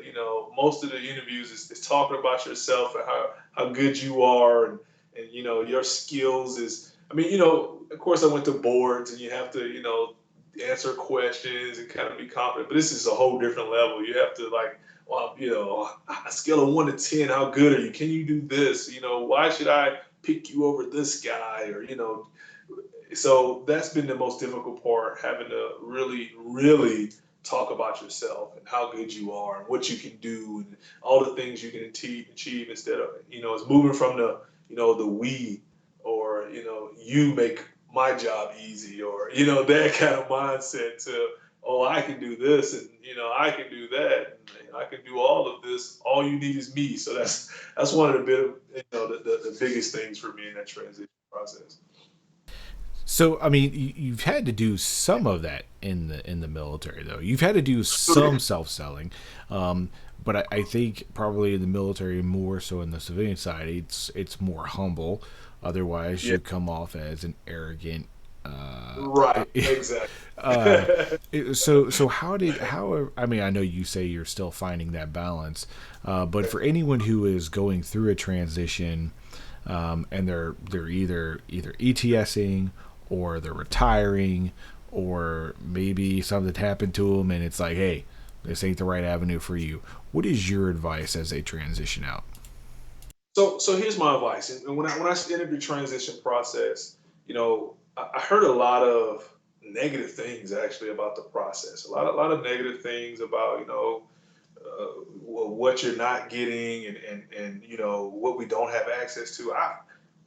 most of the interviews is talking about yourself and how good you are, and your skills is. I mean, of course, I went to boards, and you have to, answer questions and kind of be confident. But this is a whole different level. You have to like, well, a scale of 1 to 10, how good are you? Can you do this? Why should I pick you over this guy? Or so that's been the most difficult part, having to really, really talk about yourself and how good you are and what you can do and all the things you can achieve instead of, it's moving from the we, or, you make my job easy, or that kind of mindset to, oh, I can do this, and I can do that, and I can do all of this. All you need is me. So that's one of the bit of the biggest things for me in that transition process. So, I mean, you've had to do some of that in the military, though. You've had to do some self selling, but I think probably in the military more so in the civilian side, it's more humble. Otherwise, Yeah, you come off as an arrogant. right, exactly. uh, so how I mean, I know you say you're still finding that balance, but for anyone who is going through a transition, and they're either ETSing or they're retiring, or maybe something happened to them and it's like, hey, this ain't the right avenue for you. What is your advice as they transition out? So here's my advice. And when I entered the transition process, I heard a lot of negative things actually about the process. A lot of negative things about what you're not getting, and what we don't have access to.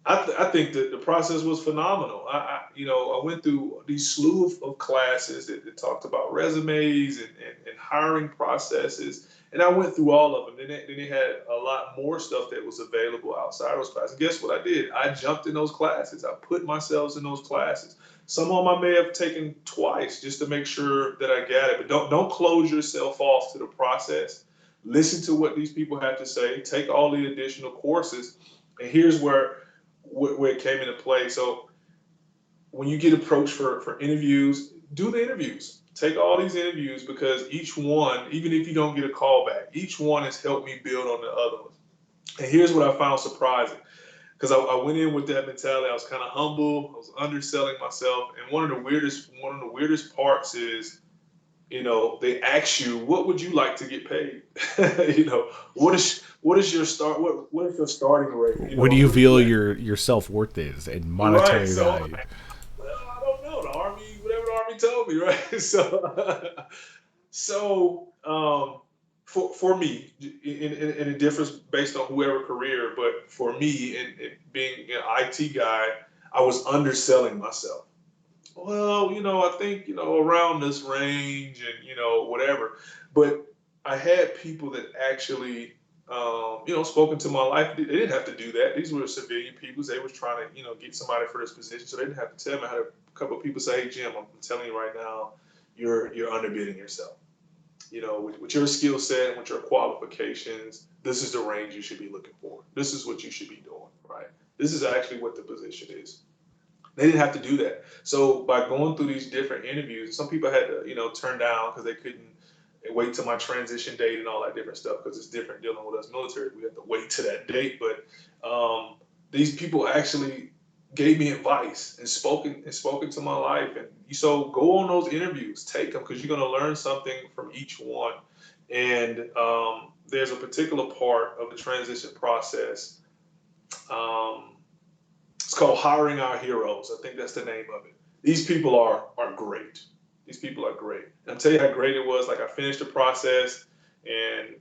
I think that the process was phenomenal. I went through these slew of classes that talked about resumes and hiring processes, and I went through all of them. Then they had a lot more stuff that was available outside those classes. And guess what I did? I jumped in those classes. I put myself in those classes. Some of them I may have taken twice just to make sure that I got it. But don't close yourself off to the process. Listen to what these people have to say. Take all the additional courses. And here's where it came into play. So when you get approached for interviews, do the interviews. Take all these interviews, because each one, even if you don't get a call back, each one has helped me build on the other ones. And here's what I found surprising, because I went in with that mentality. I was kind of humble. I was underselling myself. And one of the weirdest parts is, they ask you, what would you like to get paid? What is your start? What is your starting rate? What do you feel your self worth is and Right. monetary So, value? well, I don't know. The Army, whatever the Army told me, right? So, for me, and it differs based on whoever career, but for me, in being an IT guy, I was underselling myself. Well, I think, around this range, and, whatever. But I had people that actually, spoken to my life. They didn't have to do that. These were civilian people. They was trying to, get somebody for this position. So they didn't have to tell me. I had a couple of people say, hey, Jim, I'm telling you right now, you're underbidding yourself. With your skill set and with your qualifications, this is the range you should be looking for. This is what you should be doing, right? This is actually what the position is. They didn't have to do that. So by going through these different interviews, some people had to, turn down because they couldn't wait till my transition date and all that different stuff, because it's different dealing with us military. We have to wait to that date. But these people actually gave me advice and spoken to my life. And so go on those interviews, take them, because you're going to learn something from each one. And there's a particular part of the transition process. Um, it's called Hiring Our Heroes. I think that's the name of it. These people are great. These people are great. And I'll tell you how great it was. Like, I finished the process, and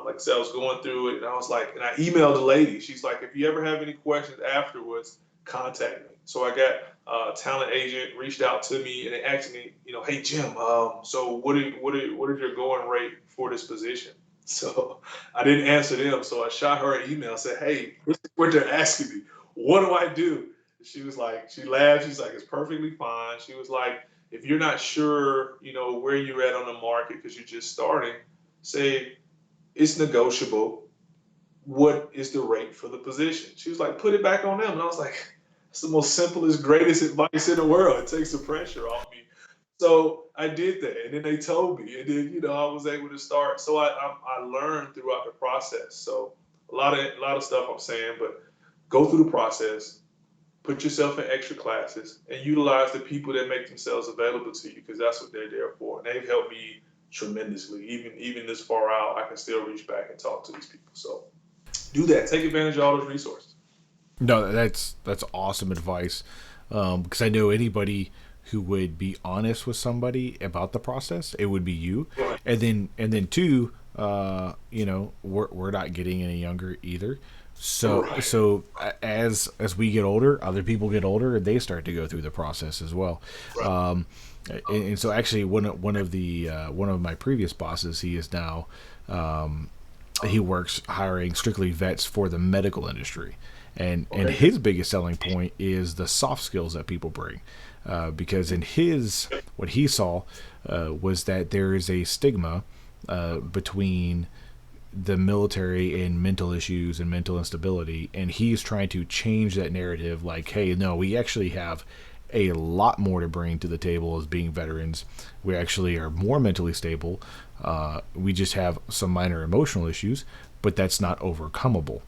like I said, I was going through it, and I was like, and I emailed the lady. She's like, if you ever have any questions afterwards, contact me. So I got a talent agent reached out to me, and they asked me, hey Jim, so what is your going rate for this position? So I didn't answer them. So I shot her an email and said, hey, this is what they're asking me. What do I do? She was like, she laughed. She's like, it's perfectly fine. She was like, if you're not sure, where you're at on the market because you're just starting, say it's negotiable. What is the rate for the position? She was like, put it back on them. And I was like, it's the most simplest, greatest advice in the world. It takes the pressure off me. So I did that, and then they told me, and then I was able to start. So I learned throughout the process. So a lot of stuff I'm saying, but go through the process, put yourself in extra classes, and utilize the people that make themselves available to you, because that's what they're there for. And they've helped me tremendously. Even this far out, I can still reach back and talk to these people. So do that. Take advantage of all those resources. No, that's awesome advice. Because I know anybody who would be honest with somebody about the process, it would be you. Right. And then two, we're not getting any younger either. So Right. so as we get older, other people get older, and they start to go through the process as well. Right. And so actually one of my previous bosses, he is now he works hiring strictly vets for the medical industry, and Okay. his biggest selling point is the soft skills that people bring, because in his what he saw was that there is a stigma between the military and mental issues and mental instability, and he's trying to change that narrative. Like, hey, no, we actually have a lot more to bring to the table as being veterans. We actually are more mentally stable. We just have some minor emotional issues, but that's not overcomable.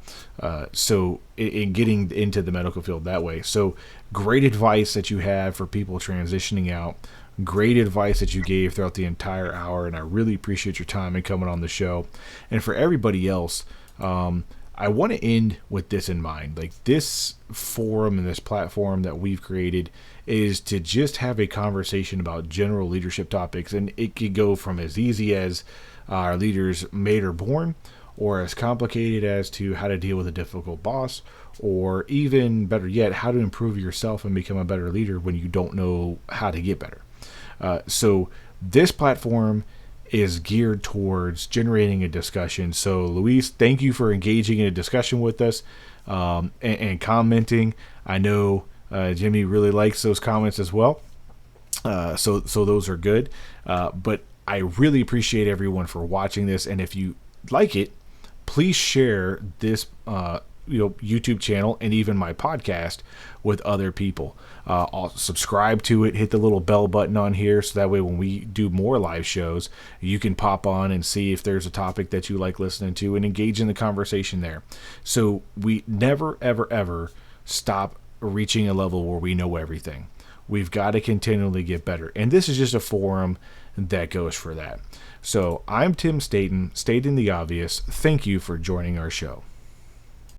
So, in getting into the medical field that way, so great advice that you have for people transitioning out. Great advice that you gave throughout the entire hour, and I really appreciate your time and coming on the show. And for everybody else, I want to end with this in mind. Like, this forum and this platform that we've created is to just have a conversation about general leadership topics, and it could go from as easy as our leaders made or born, or as complicated as to how to deal with a difficult boss, or even better yet, how to improve yourself and become a better leader when you don't know how to get better. So this platform is geared towards generating a discussion. So Luis, thank you for engaging in a discussion with us, and commenting. I know Jimmy really likes those comments as well. So those are good. But I really appreciate everyone for watching this. And if you like it, please share this YouTube channel and even my podcast with other people. I'll subscribe to it, hit the little bell button on here, so that way when we do more live shows, you can pop on and see if there's a topic that you like listening to and engage in the conversation there. So we never, ever, ever stop reaching a level where we know everything. We've got to continually get better. And this is just a forum that goes for that. So I'm Tim Staten, stating the obvious. Thank you for joining our show.